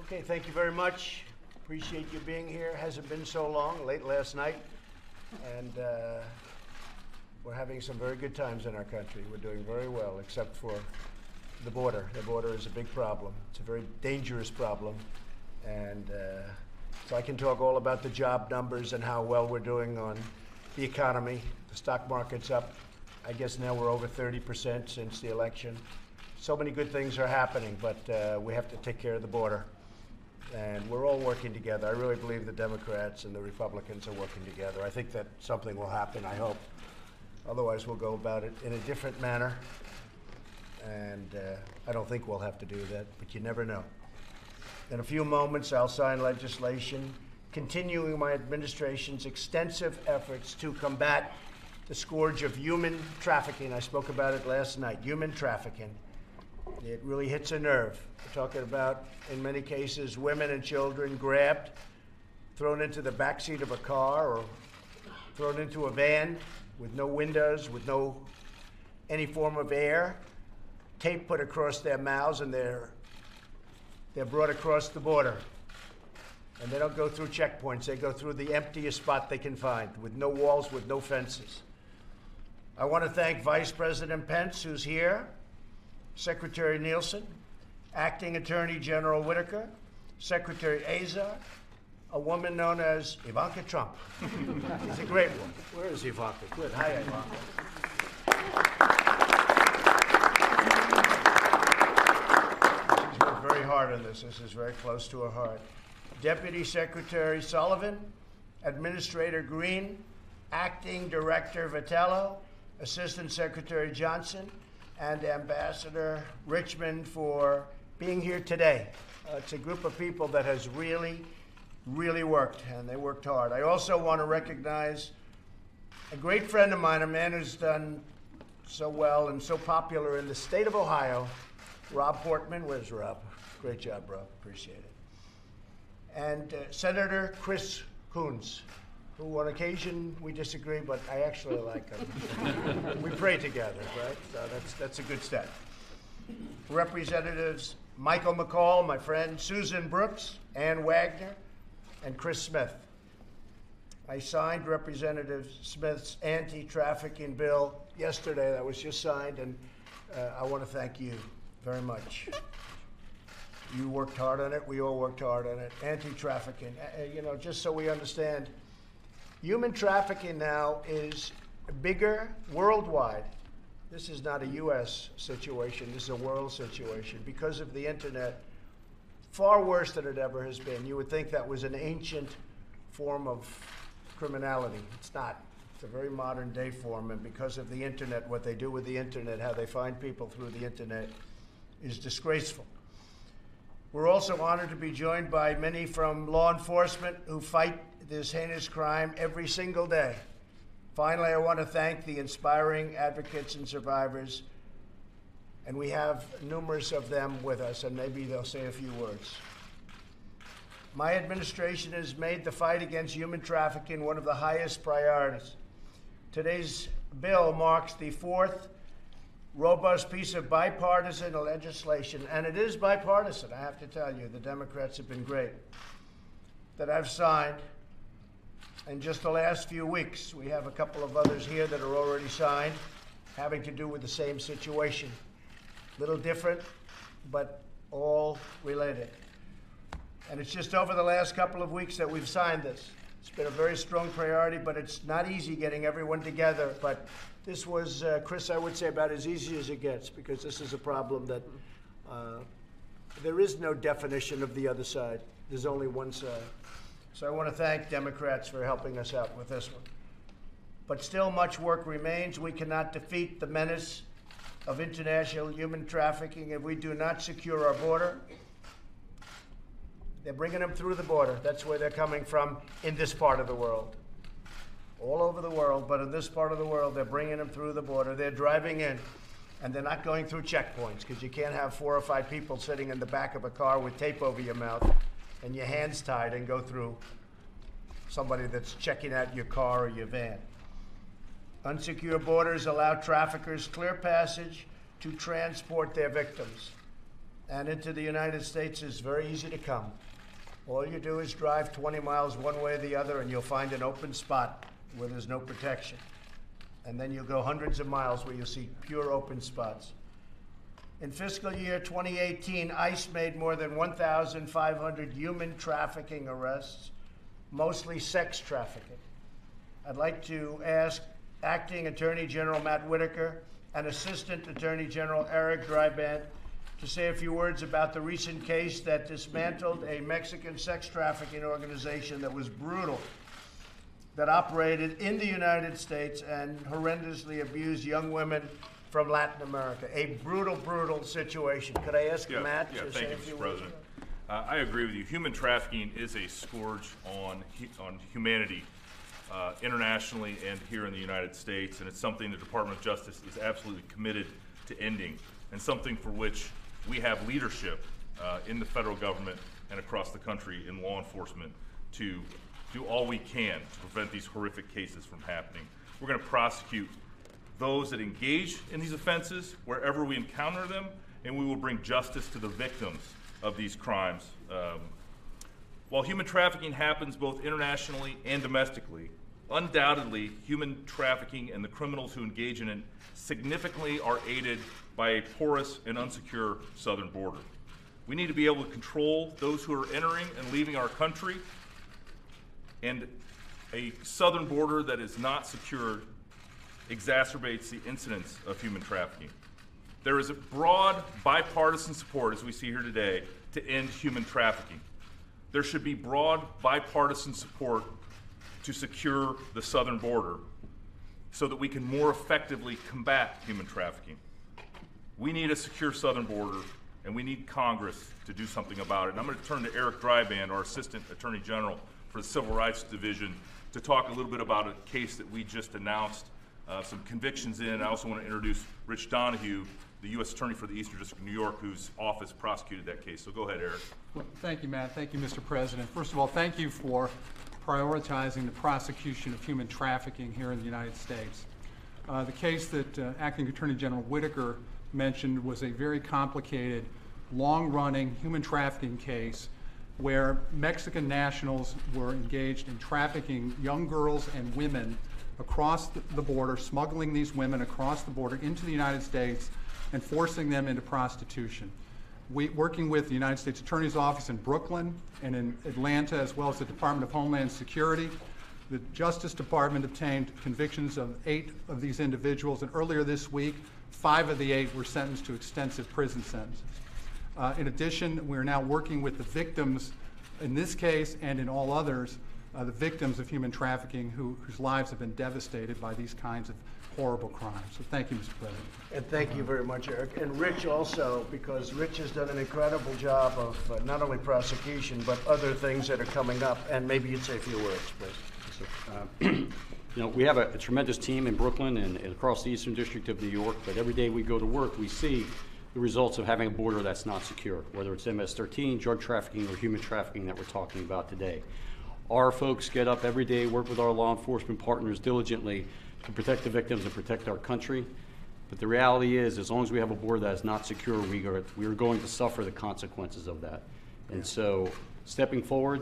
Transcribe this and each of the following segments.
Okay, thank you very much. Appreciate you being here. Hasn't been so long, late last night. And we're having some very good times in our country. We're doing very well, except for the border. The border is a big problem. It's a very dangerous problem. And so I can talk all about the job numbers and how well we're doing on the economy. The stock market's up. I guess now we're over 30% since the election. So many good things are happening, but we have to take care of the border. And we're all working together. I really believe the Democrats and the Republicans are working together. I think that something will happen, I hope. Otherwise, we'll go about it in a different manner. And I don't think we'll have to do that, but you never know. In a few moments, I'll sign legislation continuing my administration's extensive efforts to combat the scourge of human trafficking. I spoke about it last night, human trafficking. It really hits a nerve. We're talking about, in many cases, women and children grabbed, thrown into the backseat of a car or thrown into a van with no windows, with no any form of air, tape put across their mouths, and they're brought across the border. And they don't go through checkpoints. They go through the emptiest spot they can find, with no walls, with no fences. I want to thank Vice President Pence, who's here, Secretary Nielsen, Acting Attorney General Whitaker, Secretary Azar, a woman known as Ivanka Trump. She's a great woman. Where is Ivanka? Good. Hi, Ivanka. She's worked very hard on this. This is very close to her heart. Deputy Secretary Sullivan, Administrator Green, Acting Director Vitello, Assistant Secretary Johnson, and Ambassador Richmond for being here today. It's a group of people that has really worked, and they worked hard. I also want to recognize a great friend of mine, a man who's done so well and so popular in the state of Ohio, Rob Portman. Where's Rob? Great job, Rob. Appreciate it. And Senator Chris Coons, who on occasion we disagree, but I actually like him. We pray together, right? So that's a good step. Representatives Michael McCall, my friend, Susan Brooks, Ann Wagner, and Chris Smith. I signed Representative Smith's anti-trafficking bill yesterday. That was just signed, and I want to thank you very much. You worked hard on it. We all worked hard on it. Anti-trafficking. You know, just so we understand, human trafficking now is bigger worldwide. This is not a U.S. situation. This is a world situation. Because of the internet, far worse than it ever has been. You would think that was an ancient form of criminality. It's not. It's a very modern day form, and because of the internet, what they do with the internet, how they find people through the internet, is disgraceful. We're also honored to be joined by many from law enforcement who fight this heinous crime every single day. Finally, I want to thank the inspiring advocates and survivors, and we have numerous of them with us, and maybe they'll say a few words. My administration has made the fight against human trafficking one of the highest priorities. Today's bill marks the fourth robust piece of bipartisan legislation, and it is bipartisan, I have to tell you. The Democrats have been great, that I've signed. In just the last few weeks, we have a couple of others here that are already signed, having to do with the same situation. Little different, but all related. And it's just over the last couple of weeks that we've signed this. It's been a very strong priority, but it's not easy getting everyone together. But this was, Chris, I would say about as easy as it gets, because this is a problem that there is no definition of the other side. There's only one side. So I want to thank Democrats for helping us out with this one. But still much work remains. We cannot defeat the menace of international human trafficking if we do not secure our border. They're bringing them through the border. That's where they're coming from in this part of the world. All over the world, but in this part of the world, they're bringing them through the border. They're driving in, and they're not going through checkpoints, because you can't have 4 or 5 people sitting in the back of a car with tape over your mouth and your hands tied and go through somebody that's checking out your car or your van. Unsecure borders allow traffickers clear passage to transport their victims. and into the United States is very easy to come. All you do is drive 20 miles one way or the other, and you'll find an open spot where there's no protection. And then you'll go hundreds of miles where you'll see pure open spots. In fiscal year 2018, ICE made more than 1,500 human trafficking arrests, mostly sex trafficking. I'd like to ask Acting Attorney General Matt Whitaker and Assistant Attorney General Eric Dreiban to say a few words about the recent case that dismantled a Mexican sex trafficking organization that was brutal, that operated in the United States and horrendously abused young women from Latin America. A brutal, brutal situation. Could I ask Matt to say a few words? Thank you, Mr. President. I agree with you. Human trafficking is a scourge on humanity internationally and here in the United States, and it's something the Department of Justice is absolutely committed to ending, and something for which we have leadership in the federal government and across the country in law enforcement to do all we can to prevent these horrific cases from happening. We're going to prosecute those that engage in these offenses wherever we encounter them, and we will bring justice to the victims of these crimes. While human trafficking happens both internationally and domestically, undoubtedly human trafficking and the criminals who engage in it significantly are aided by a porous and unsecure southern border. We need to be able to control those who are entering and leaving our country, and a southern border that is not secured exacerbates the incidence of human trafficking. There is a broad bipartisan support, as we see here today, to end human trafficking. There should be broad bipartisan support to secure the southern border so that we can more effectively combat human trafficking. We need a secure southern border, and we need Congress to do something about it. And I'm going to turn to Eric Dreiban, our Assistant Attorney General for the Civil Rights Division, to talk a little bit about a case that we just announced some convictions in. I also want to introduce Rich Donahue, the U.S. Attorney for the Eastern District of New York, whose office prosecuted that case. So go ahead, Eric. Well, thank you, Matt. Thank you, Mr. President. First of all, thank you for prioritizing the prosecution of human trafficking here in the United States. The case that Acting Attorney General Whitaker mentioned was a very complicated, long-running human trafficking case where Mexican nationals were engaged in trafficking young girls and women across the border, smuggling these women across the border into the United States and forcing them into prostitution. Working with the United States Attorney's Office in Brooklyn and in Atlanta, as well as the Department of Homeland Security, the Justice Department obtained convictions of 8 of these individuals, and earlier this week, 5 of the 8 were sentenced to extensive prison sentences. In addition, we are now working with the victims in this case and in all others, the victims of human trafficking whose lives have been devastated by these kinds of horrible crimes. So thank you, Mr. President. And thank you very much, Eric. And Rich also, because Rich has done an incredible job of not only prosecution, but other things that are coming up. And maybe you'd say a few words, please. You know, we have a tremendous team in Brooklyn and across the Eastern District of New York, but every day we go to work, we see the results of having a border that's not secure, whether it's MS-13, drug trafficking, or human trafficking that we're talking about today. Our folks get up every day, work with our law enforcement partners diligently to protect the victims and protect our country. But the reality is, as long as we have a border that is not secure, we are going to suffer the consequences of that. And so, stepping forward,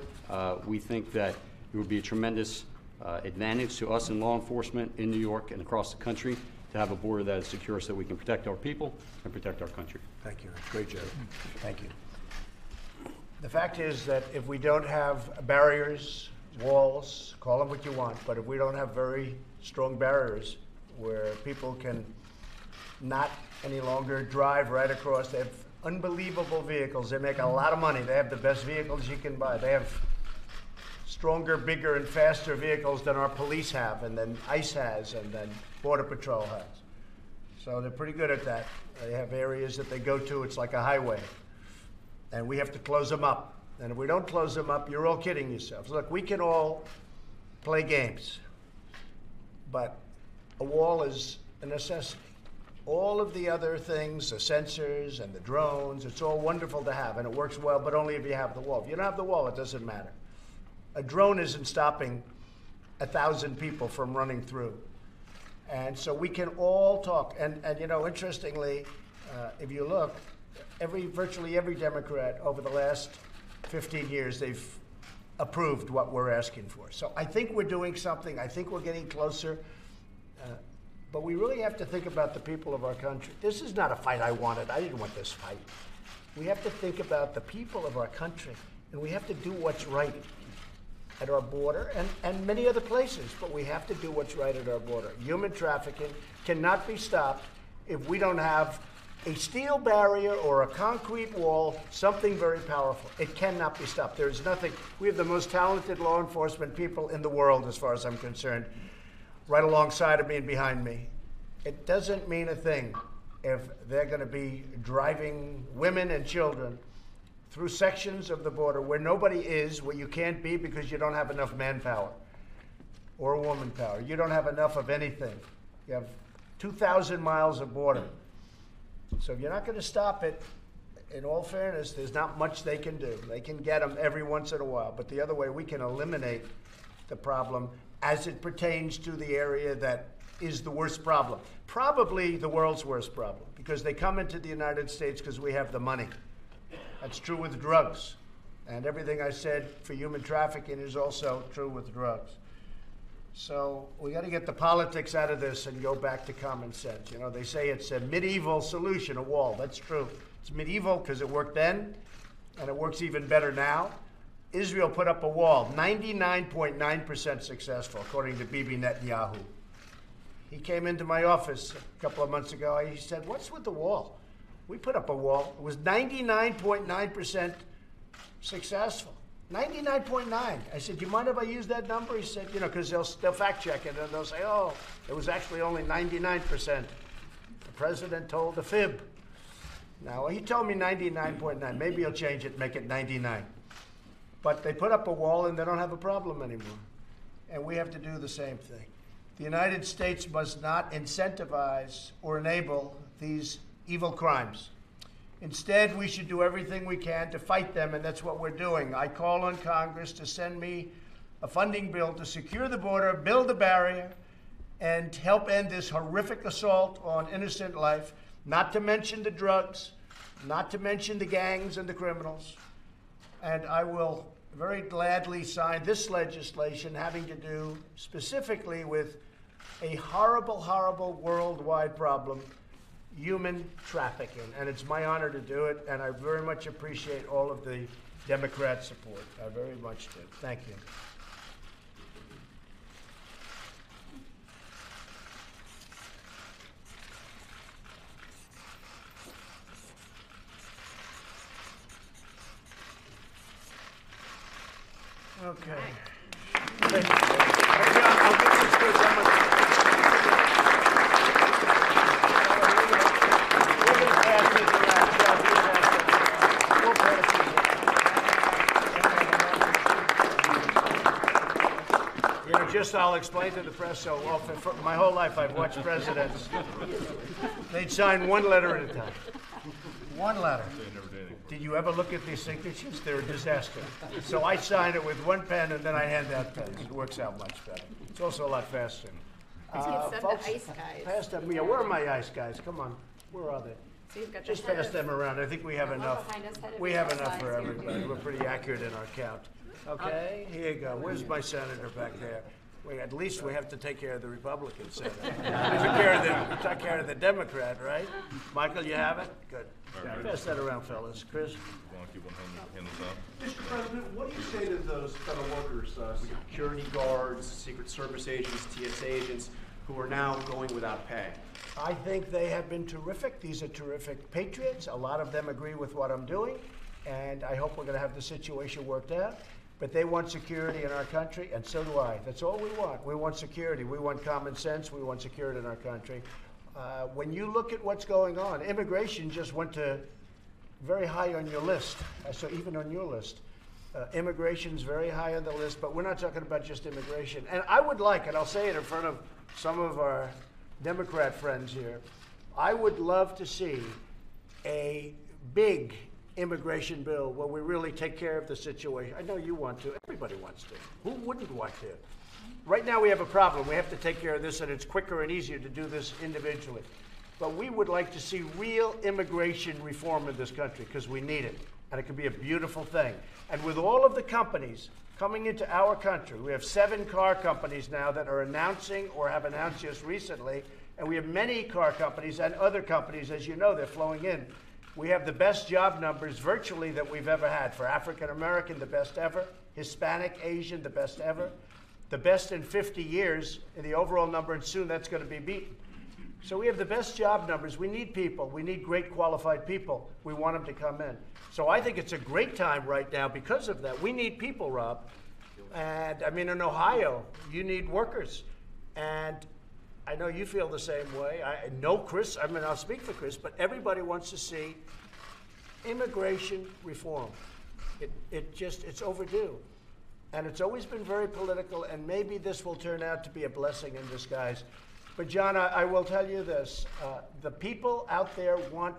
we think that it would be a tremendous advantage to us in law enforcement in New York and across the country to have a border that is secure so we can protect our people and protect our country. Thank you. Great job. Thank you. The fact is that if we don't have barriers, walls, call them what you want, but if we don't have very strong barriers where people can not any longer drive right across, they have unbelievable vehicles, they make a lot of money, they have the best vehicles you can buy, they have stronger, bigger, and faster vehicles than our police have, and then ICE has, and then Border Patrol has. So they're pretty good at that. They have areas that they go to, it's like a highway. And we have to close them up. And if we don't close them up, you're all kidding yourselves. Look, we can all play games, but a wall is a necessity. All of the other things, the sensors and the drones, it's all wonderful to have, and it works well, but only if you have the wall. If you don't have the wall, it doesn't matter. A drone isn't stopping 1,000 people from running through. And so we can all talk. And you know, interestingly, if you look, virtually every Democrat over the last 15 years, they've approved what we're asking for. So I think we're doing something. I think we're getting closer. But we really have to think about the people of our country. This is not a fight I wanted. I didn't want this fight. We have to think about the people of our country, and we have to do what's right at our border and many other places, but we have to do what's right at our border. Human trafficking cannot be stopped if we don't have a steel barrier or a concrete wall, something very powerful. It cannot be stopped. There is nothing. We have the most talented law enforcement people in the world, as far as I'm concerned, right alongside of me and behind me. It doesn't mean a thing if they're going to be driving women and children through sections of the border where nobody is, where you can't be because you don't have enough manpower or woman power. You don't have enough of anything. You have 2,000 miles of border. So if you're not going to stop it, in all fairness, there's not much they can do. They can get them every once in a while. But the other way, we can eliminate the problem as it pertains to the area that is the worst problem. Probably the world's worst problem, because they come into the United States because we have the money. That's true with drugs. And everything I said for human trafficking is also true with drugs. So we got to get the politics out of this and go back to common sense. You know, they say it's a medieval solution, a wall. That's true. It's medieval because it worked then, and it works even better now. Israel put up a wall, 99.9% successful, according to Bibi Netanyahu. He came into my office a couple of months ago. He said, "What's with the wall? We put up a wall. It was 99.9% successful. 99.9. I said, "You mind if I use that number?" He said, "You know, because they'll fact check it and they'll say, oh, it was actually only 99%. The president told a fib." Now, he told me 99.9. Maybe he'll change it and make it 99. But they put up a wall and they don't have a problem anymore. And we have to do the same thing. The United States must not incentivize or enable these evil crimes. Instead, we should do everything we can to fight them, and that's what we're doing. I call on Congress to send me a funding bill to secure the border, build a barrier, and help end this horrific assault on innocent life, not to mention the drugs, not to mention the gangs and the criminals. And I will very gladly sign this legislation having to do specifically with a horrible, horrible worldwide problem, human trafficking. And it's my honor to do it, and I very much appreciate all of the Democrat support. I very much do. Thank you. Okay. Thank you. I'll get this to someone. We're going to pass this around. We'll pass it. You know, just I'll explain to the press so often. For my whole life, I've watched presidents. They'd sign one letter at a time. One letter. Did you ever look at these signatures? They're a disaster. So I sign it with one pen and then I hand out pens. It works out much better. It's also a lot faster. Folks, the ice guys. Pass them. Yeah, where are my ice guys? Come on. Where are they? So you've got Just the pass them around. I think we have One enough. behind us, head of We have business enough for lines here. everybody. We're pretty accurate in our count. Okay, here you go. Where's my senator back there? At least we have to take care of the Republican senator. We took care of the Democrat, right? Michael, you have it? Good. Pass that around, fellas. Chris? Mr. President, what do you say to those federal workers, security guards, Secret Service agents, TSA agents, who are now going without pay? I think they have been terrific. These are terrific patriots. A lot of them agree with what I'm doing, and I hope we're going to have the situation worked out. But they want security in our country, and so do I. That's all we want. We want security. We want common sense. We want security in our country. When you look at what's going on, immigration just went to very high on your list. So even on your list, immigration's very high on the list, but we're not talking about just immigration. And I would like, and I'll say it in front of some of our Democrat friends here, I would love to see a big immigration bill where we really take care of the situation. I know you want to. Everybody wants to. Who wouldn't want to? Right now we have a problem. We have to take care of this, and it's quicker and easier to do this individually. but we would like to see real immigration reform in this country because we need it, and it could be a beautiful thing. And with all of the companies coming into our country, we have 7 car companies now that are announcing or have announced just recently, and we have many car companies and other companies, as you know, they're flowing in. We have the best job numbers virtually that we've ever had. For African American, the best ever. Hispanic, Asian, the best ever. The best in 50 years in the overall number, and soon that's going to be beaten. So we have the best job numbers. We need people. We need great qualified people. We want them to come in. So I think it's a great time right now because of that. We need people, Rob. And I mean, in Ohio, you need workers. And I know you feel the same way. I know Chris, I mean, I'll speak for Chris, but everybody wants to see immigration reform. It's overdue. And it's always been very political, and maybe this will turn out to be a blessing in disguise. But John, I will tell you this. The people out there want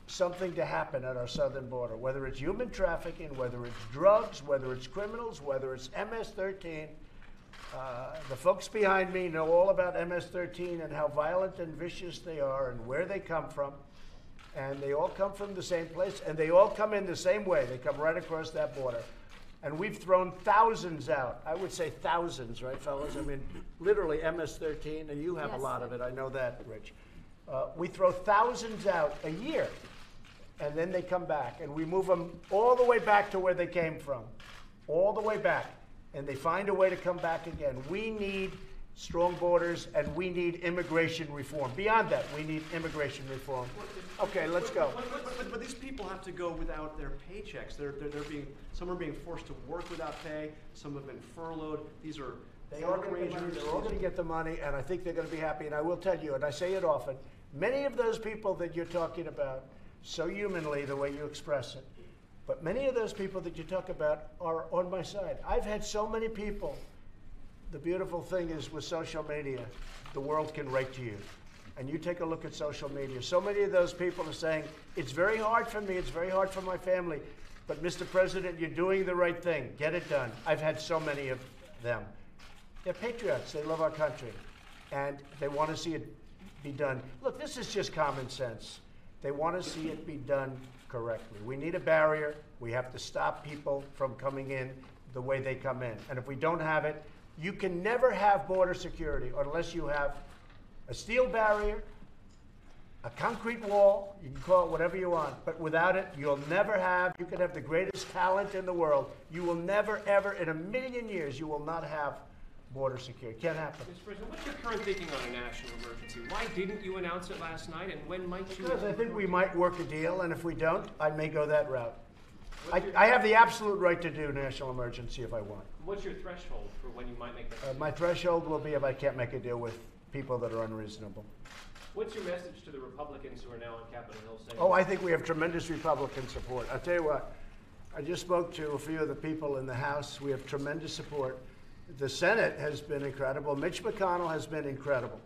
something to happen at our southern border, whether it's human trafficking, whether it's drugs, whether it's criminals, whether it's MS-13. The folks behind me know all about MS-13 and how violent and vicious they are and where they come from. And they all come from the same place, and they all come in the same way. They come right across that border. And we've thrown thousands out. I would say thousands, right, fellas? I mean, literally MS-13, and you have a lot of it. I know that, Rich. We throw thousands out a year, and then they come back. And we move them all the way back to where they came from, all the way back. And they find a way to come back again. We need strong borders, and we need immigration reform. Beyond that, we need immigration reform. Okay, let's go. But these people have to go without their paychecks. Some are being forced to work without pay. Some have been furloughed. These are They are going to get the money, and I think they're going to be happy. And I will tell you, and I say it often, many of those people that you're talking about, so humanly the way you express it, but many of those people that you talk about are on my side. I've had so many people. The beautiful thing is with social media, the world can write to you. And you take a look at social media. So many of those people are saying, it's very hard for me, it's very hard for my family, but Mr. President, you're doing the right thing. Get it done. I've had so many of them. They're patriots. They love our country. And they want to see it be done. Look, this is just common sense. They want to see it be done correctly. We need a barrier. We have to stop people from coming in the way they come in. And if we don't have it, you can never have border security unless you have a steel barrier, a concrete wall, you can call it whatever you want, but without it, you'll never have, you can have the greatest talent in the world, you will never, ever, in a million years, you will not have border security. Can't happen. Mr. President, what's your current thinking on a national emergency? Why didn't you announce it last night, and when might you? Because I think we might work a deal, and if we don't, I may go that route. I have the absolute right to do national emergency if I want. What's your threshold for when you might make that? My threshold will be if I can't make a deal with people that are unreasonable. What's your message to the Republicans who are now on Capitol Hill saying? Oh, I think we have tremendous Republican support. I'll tell you what, I just spoke to a few of the people in the House. We have tremendous support. The Senate has been incredible. Mitch McConnell has been incredible.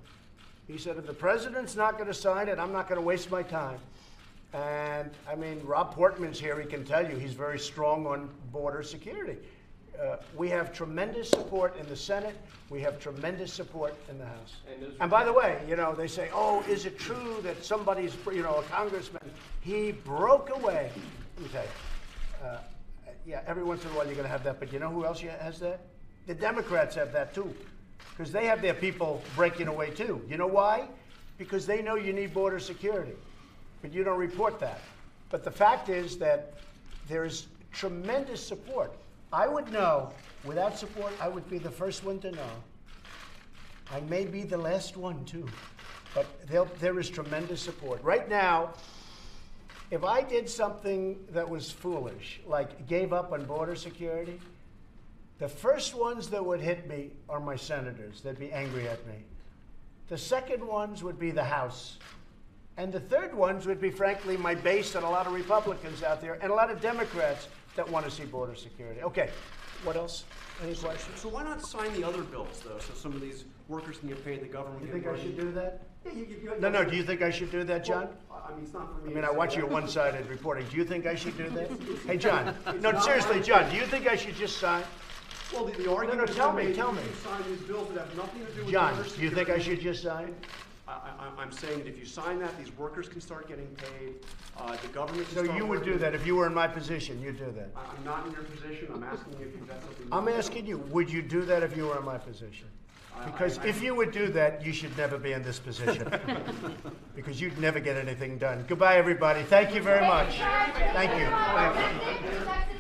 He said, if the president's not going to sign it, I'm not going to waste my time. And, I mean, Rob Portman's here. He can tell you he's very strong on border security. We have tremendous support in the Senate. We have tremendous support in the House. And by the way, you know, they say, oh, is it true that somebody's, you know, a congressman, he broke away? Let me tell you. Yeah, every once in a while you're going to have that, but you know who else has that? The Democrats have that too, because they have their people breaking away too. You know why? Because they know you need border security, but you don't report that. But the fact is that there's tremendous support. I would know, without support, I would be the first one to know. I may be the last one too, but there is tremendous support. Right now, if I did something that was foolish, like gave up on border security, the first ones that would hit me are my senators. They'd be angry at me. The second ones would be the House. And the third ones would be, frankly, my base and a lot of Republicans out there and a lot of Democrats that want to see border security. Okay, what else? Any questions? So why not sign the other bills, though, so some of these workers can get paid, the government You can think I should do that? Yeah, No, do you think I should do that, John? I mean, it's not for me. I mean, I watch your one-sided reporting. Do you think I should do that? Hey, John. No, seriously, John, do you think I should just sign? Well, the argument tell me. You sign these bills that have nothing to do with John, border do you think I security. should just sign? I'm saying that if you sign that, these workers can start getting paid, the government can So start you would do working. that if you were in my position, you'd do that? I'm not in your position, I'm asking you if that's something. I'm asking you, would you do that if you were in my position? Because if you would do that, you should never be in this position. Because you'd never get anything done. Goodbye, everybody. Thank you very much. Thank you. Thank you.